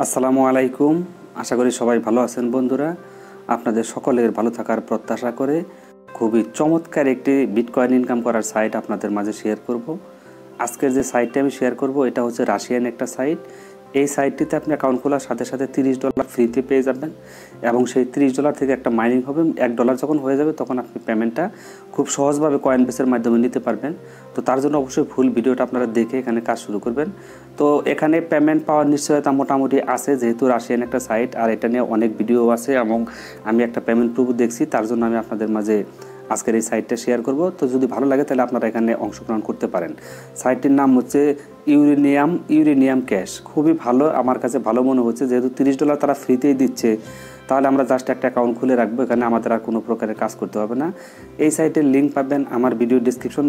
আসসালামু আলাইকুম। আশা করি সবাই ভালো আছেন বন্ধুরা। আপনাদের সকলের ভালো থাকার প্রত্যাশা করে খুবই চমৎকার একটি বিটকয়েন ইনকাম করার সাইট আপনাদের মাঝে শেয়ার করব। আজকের যে সাইটটি আমি শেয়ার করব এটা হচ্ছে রাশিয়ান একটা সাইট। এই সাইটটিতে আপনি অ্যাকাউন্ট খোলার সাথে সাথে $30 ফ্রিতে পেয়ে যাবেন এবং সেই $30 থেকে একটা মাইনিং হবে। $1 যখন হয়ে যাবে তখন আপনি পেমেন্টটা খুব সহজভাবে কয়েন বেসের মাধ্যমে নিতে পারবেন। তো তার জন্য অবশ্যই ফুল ভিডিওটা আপনারা দেখে এখানে কাজ শুরু করবেন। তো এখানে পেমেন্ট পাওয়ার নিশ্চয়তা মোটামুটি আছে, যেহেতু রাশিয়ান একটা সাইট আর এটা নিয়ে অনেক ভিডিও আছে এবং আমি একটা পেমেন্ট প্রুফ দেখছি, তার জন্য আমি আপনাদের মাঝে আজকের এই সাইটটা শেয়ার করব। তো যদি ভালো লাগে তাহলে আপনারা এখানে অংশগ্রহণ করতে পারেন। সাইটটির নাম হচ্ছে ইউরেনিয়াম ক্যাশ। খুবই ভালো, আমার কাছে ভালো মনে হচ্ছে, যেহেতু $30 তারা ফ্রিতেই দিচ্ছে, তাহলে আমরা জাস্ট একটা অ্যাকাউন্ট খুলে রাখবো। এখানে আমাদের আর কোনো প্রকারের কাজ করতে হবে না। এই সাইটের লিঙ্ক পাবেন আমার ভিডিও ডিসক্রিপশন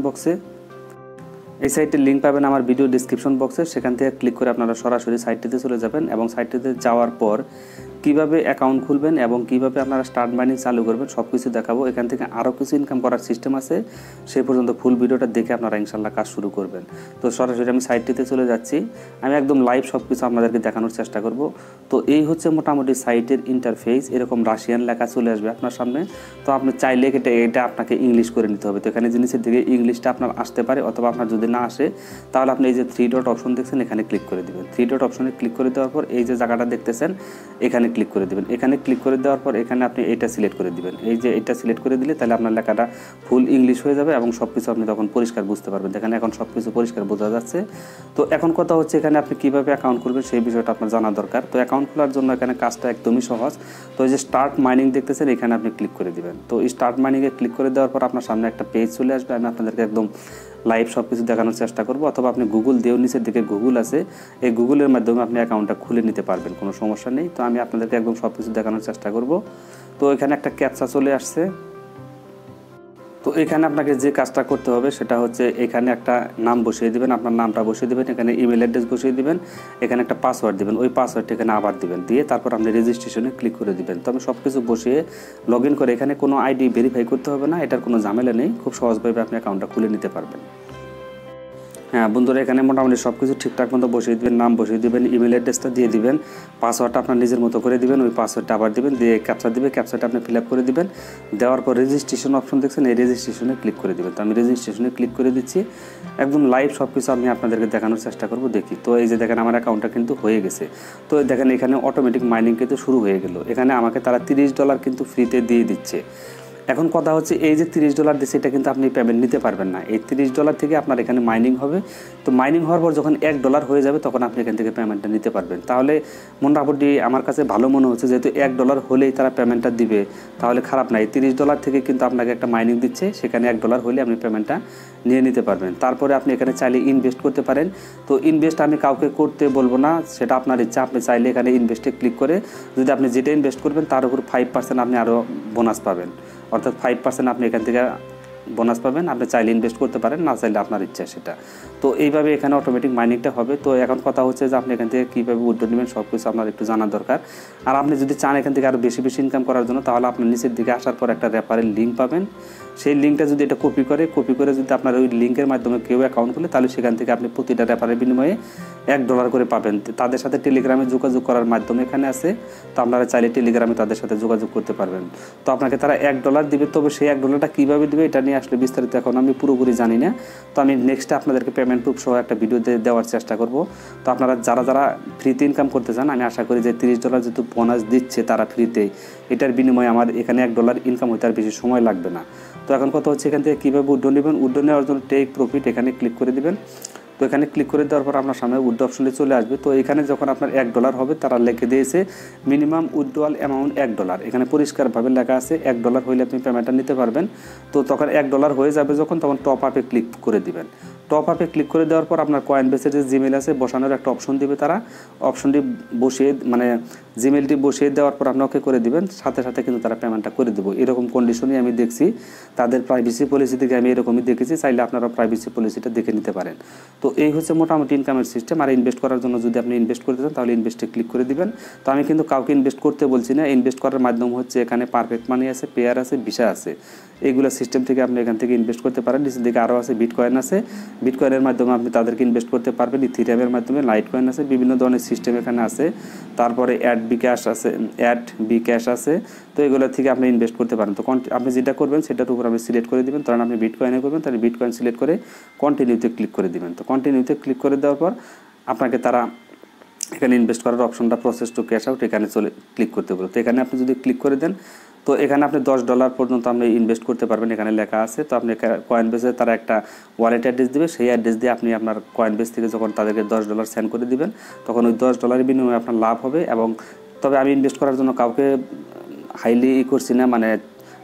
বক্সে। সেখান থেকে ক্লিক করে আপনারা সরাসরি সাইটটিতে চলে যাবেন এবং সাইটটিতে যাওয়ার পর কিভাবে অ্যাকাউন্ট খুলবেন এবং কিভাবে আপনারা স্টার্ট মাইনিং চালু করবেন সব কিছু দেখাবো। এখান থেকে আরও কিছু ইনকাম করার সিস্টেম আছে, সেই পর্যন্ত ফুল ভিডিওটা দেখে আপনারা ইনশাল্লাহ কাজ শুরু করবেন। তো সরাসরি আমি সাইটটিতে চলে যাচ্ছি, আমি একদম লাইভ সব কিছু আপনাদেরকে দেখানোর চেষ্টা করব। তো এই হচ্ছে মোটামুটি সাইটের ইন্টারফেস। এরকম রাশিয়ান লেখা চলে আসবে আপনার সামনে। তো আপনি চাইলে এটা আপনাকে ইংলিশ করে নিতে হবে। তো এখানে জিনিসের দিকে ইংলিশটা আপনার আসতে পারে, অথবা আপনার যদি না আসে তাহলে আপনি এই যে 3 ডট অপশন দেখছেন এখানে ক্লিক করে দেবেন। 3 ডট অপশনে ক্লিক করে দেওয়ার পর এই যে জায়গাটা দেখতেছেন এখানে ক্লিক করে দেবেন। এখানে ক্লিক করে দেওয়ার পর এখানে আপনি এটা সিলেক্ট করে দিবেন। এই যে এটা সিলেক্ট করে দিলে তাহলে আপনার লেখাটা ফুল ইংলিশ হয়ে যাবে এবং সব কিছু আপনি তখন পরিষ্কার বুঝতে পারবেন। এখানে এখন সব কিছু পরিষ্কার বোঝা যাচ্ছে। তো এখন কথা হচ্ছে এখানে আপনি কীভাবে অ্যাকাউন্ট করবেন সেই বিষয়টা আপনার জানা দরকার। তো অ্যাকাউন্ট খোলার জন্য এখানে কাজটা একদমই সহজ। তো এই যে স্টার্ট মাইনিং দেখতেছেন এখানে আপনি ক্লিক করে দিবেন। তো স্টার্ট মাইনিংয়ে ক্লিক করে দেওয়ার পর আপনার সামনে একটা পেজ চলে আসবে। আমি আপনাদেরকে একদম লাইভ সব কিছু দেখানোর চেষ্টা করব, অথবা আপনি গুগল দিয়েও, নিচের দিকে গুগল আছে, এই গুগলের মাধ্যমে আপনি অ্যাকাউন্টটা খুলে নিতে পারবেন, কোনো সমস্যা নেই। তো আমি আপনাদেরকে একদম সব কিছু দেখানোর চেষ্টা করব। তো এখানে একটা ক্যাপচা চলে আসছে। তো এখানে আপনাকে যে কাজটা করতে হবে সেটা হচ্ছে এখানে একটা নাম বসিয়ে দিবেন, আপনার নামটা বসিয়ে দিবেন, এখানে ইমেল অ্যাড্রেস বসিয়ে দিবেন, এখানে একটা পাসওয়ার্ড দিবেন, ওই পাসওয়ার্ডটা এখানে আবার দিবেন, দিয়ে তারপর আপনি রেজিস্ট্রেশনে ক্লিক করে দিবেন। তো আমি সব কিছু বসিয়ে লগ ইন করে, এখানে কোনো আইডি ভেরিফাই করতে হবে না, এটার কোনো ঝামেলা নেই, খুব সহজভাবে আপনি অ্যাকাউন্টটা খুলে নিতে পারবেন। হ্যাঁ বন্ধুরা, এখানে মোটামুটি সব কিছু ঠিকঠাক মতো বসিয়ে দেবেন, নাম বসিয়ে দেবেন, ইমেল অ্যাড্রেসটা দিয়ে দিবেন, পাসওয়ার্ডটা আপনার নিজের মতো করে দিবেন, ওই পাসওয়ার্ডটা আবার দিবেন, দিয়ে ক্যাপচা দিবে, ক্যাপচাটা আপনি ফিল আপ করে দিবেন। দেওয়ার পর রেজিস্ট্রেশন অপশন দেখছেন, এই রেজিস্ট্রেশনে ক্লিক করে দিবেন। তো আমি রেজিস্ট্রেশনে ক্লিক করে দিচ্ছি, একদম লাইভ সব কিছু আমি আপনাদেরকে দেখানোর চেষ্টা করব। দেখি তো এই যে দেখেন আমার অ্যাকাউন্টটা কিন্তু হয়ে গেছে। তো দেখেন এখানে অটোমেটিক মাইনিং কিন্তু শুরু হয়ে গেল। এখানে আমাকে তারা $30 কিন্তু ফ্রিতে দিয়ে দিচ্ছে। এখন কথা হচ্ছে এই যে $30 দিচ্ছে এটা কিন্তু আপনি পেমেন্ট নিতে পারবেন না। এই $30 থেকে আপনার এখানে মাইনিং হবে। তো মাইনিং হওয়ার পর যখন $1 হয়ে যাবে তখন আপনি এখান থেকে পেমেন্টটা নিতে পারবেন। তাহলে মোটামুটি আমার কাছে ভালো মনে হচ্ছে, যেহেতু $1 হলেই তারা পেমেন্টটা দিবে, তাহলে খারাপ না। এই $30 থেকে কিন্তু আপনাকে একটা মাইনিং দিচ্ছে, সেখানে $1 হলে আপনি পেমেন্টটা নিয়ে নিতে পারবেন। তারপরে আপনি এখানে চাইলে ইনভেস্ট করতে পারেন। তো ইনভেস্ট আমি কাউকে করতে বলবো না, সেটা আপনার ইচ্ছা। আপনি চাইলে এখানে ইনভেস্টে ক্লিক করে যদি আপনি যেটা ইনভেস্ট করবেন তার উপর 5% আপনি আরও বোনাস পাবেন, অর্থাৎ 5% আপনি এখান থেকে বোনাস পাবেন। আপনি চাইলে ইনভেস্ট করতে পারেন, না চাইলে আপনার ইচ্ছা সেটা। তো এইভাবে এখানে অটোমেটিক মাইনিংটা হবে। তো এখন কথা হচ্ছে যে আপনি এখান থেকে কীভাবে উইথড্র নেবেন সব কিছু আপনার একটু জানার দরকার। আর আপনি যদি চান এখান থেকে আরও বেশি বেশি ইনকাম করার জন্য, তাহলে আপনার নিচের দিকে আসার পর একটা রেফারেল লিঙ্ক পাবেন। সেই লিঙ্কটা যদি এটা কপি করে যদি আপনার ওই লিঙ্কের মাধ্যমে কেউ অ্যাকাউন্ট খুলে, তাহলে সেখান থেকে আপনি প্রতিটা রেফারের বিনিময়ে $1 করে পাবেন। তাদের সাথে টেলিগ্রামে যোগাযোগ করার মাধ্যমে এখানে আছে। তো আপনারা চাইলে টেলিগ্রামে তাদের সাথে যোগাযোগ করতে পারবেন। তো আপনাকে তারা $1 দিবে, তবে সেই $1টা কীভাবে দেবে এটা নিয়ে আসলে বিস্তারিত এখন আমি পুরোপুরি জানি না। তো আমি নেক্সটে আপনাদেরকে পেমেন্ট প্রুফ সহ একটা ভিডিও দেওয়ার চেষ্টা করব। তো আপনারা যারা ফ্রিতে ইনকাম করতে চান, আমি আশা করি যে $30 যেহেতু বোনাস দিচ্ছে তারা ফ্রিতে, এটার বিনিময়ে আমার এখানে $1 ইনকাম হতে আর বেশি সময় লাগবে না। তো এখন কথা হচ্ছে এখান থেকে কীভাবে উইথড্র নেবেন। উইথড্র নেওয়ার জন্য টেক প্রফিট এখানে ক্লিক করে দিবেন। তো এখানে ক্লিক করে দেওয়ার পর আপনার সামনে উইথড্র অপশনে চলে আসবে। তো এখানে যখন আপনার $1 হবে, তারা লিখে দিয়েছে মিনিমাম উইথড্রয়াল অ্যামাউন্ট $1। এখানে পরিষ্কারভাবে লেখা আছে $1 হইলে আপনি পেমেন্টটা নিতে পারবেন। তো তখন $1 হয়ে যাবে যখন, তখন টপ আপে ক্লিক করে দিবেন। টপ আপে ক্লিক করে দেওয়ার পর আপনার কয়েন বেসের যে জিমেল আছে বসানোর একটা অপশন দিবে তারা, অপশনটি বসিয়ে জিমেলটি বসিয়ে দেওয়ার পর আপনি ওকে করে দিবেন, সাথে সাথে কিন্তু তারা পেমেন্টটা করে দেবো। এরকম কন্ডিশনই আমি দেখছি, তাদের প্রাইভেসি পলিসি থেকে আমি এরকমই দেখেছি। চাইলে আপনারা প্রাইভেসি পলিসিটা দেখে নিতে পারেন। তো এই হচ্ছে মোটামুটি ইনকামের সিস্টেম। আর ইনভেস্ট করার জন্য যদি আপনি ইনভেস্ট করতে চান তাহলে ইনভেস্টে ক্লিক করে দিবেন। তো আমি কিন্তু কাউকে ইনভেস্ট করতে বলছি না। ইনভেস্ট করার মাধ্যম হচ্ছে এখানে পারফেক্ট মানি আছে, পেয়ার আছে, ভিসা আছে, এইগুলো সিস্টেম থেকে আপনি এখান থেকে ইনভেস্ট করতে পারেন। নিচের দিকে আরও আছে, বিটকয়েন আছে, বিটকয়েনের মাধ্যমে আপনি তাদেরকে ইনভেস্ট করতে পারবেন। ইথিরিয়ামের মাধ্যমে, লাইটকয়েন আছে, বিভিন্ন ধরনের সিস্টেম এখানে আছে। তারপরে bkash আছে। তো এগুলো থেকে আপনি ইনভেস্ট করতে পারেন। তো আপনি যেটা করবেন সেটার উপর আপনি সিলেক্ট করে দিবেন। কারণ আপনি বিটকয়েনে করবেন, তাহলে বিটকয়েন সিলেক্ট করে কন্টিনিউতে ক্লিক করে দিবেন। তো কন্টিনিউতে ক্লিক করে দেওয়ার পর আপনাকে তারা এখানে ইনভেস্ট করার অপশনটা প্রসেস টু ক্যাশ আউট এখানে ক্লিক করতে বলবে। তো এখানে আপনি যদি ক্লিক করে দেন, তো এখানে আপনি $10 পর্যন্ত আপনি ইনভেস্ট করতে পারবেন, এখানে লেখা আছে। তো আপনি কয়েনবেসে তারা একটা ওয়ালেট অ্যাড্রেস দেবে, সেই অ্যাড্রেস দিয়ে আপনি আপনার কয়েনবেস থেকে যখন তাদেরকে $10 সেন্ড করে দিবেন, তখন ওই $10 বিনিময়ে আপনার লাভ হবে। এবং তবে আমি ইনভেস্ট করার জন্য কাউকে হাইলি করছি না, মানে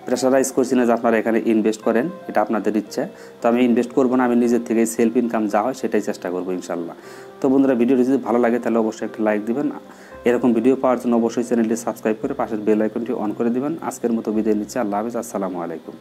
প্রেশারাইজ করছি না যে আপনারা এখানে ইনভেস্ট করেন, এটা আপনাদের ইচ্ছা। তো আমি ইনভেস্ট করবো না, আমি নিজের থেকে সেলফ ইনকাম যা হয় সেটাই চেষ্টা করবো ইনশাল্লাহ। তো বন্ধুরা, ভিডিওটি যদি ভালো লাগে তাহলে অবশ্যই একটা লাইক দিবেন। এরকম ভিডিও পাওয়ার জন্য অবশ্যই চ্যানেলটি সাবস্ক্রাইব করে পাশের বেল আইকনটি অন করে দিবেন। আজকের মতো বিদায় নিচ্ছি। আল্লাহ হাফেজ। আসসালামু আলাইকুম।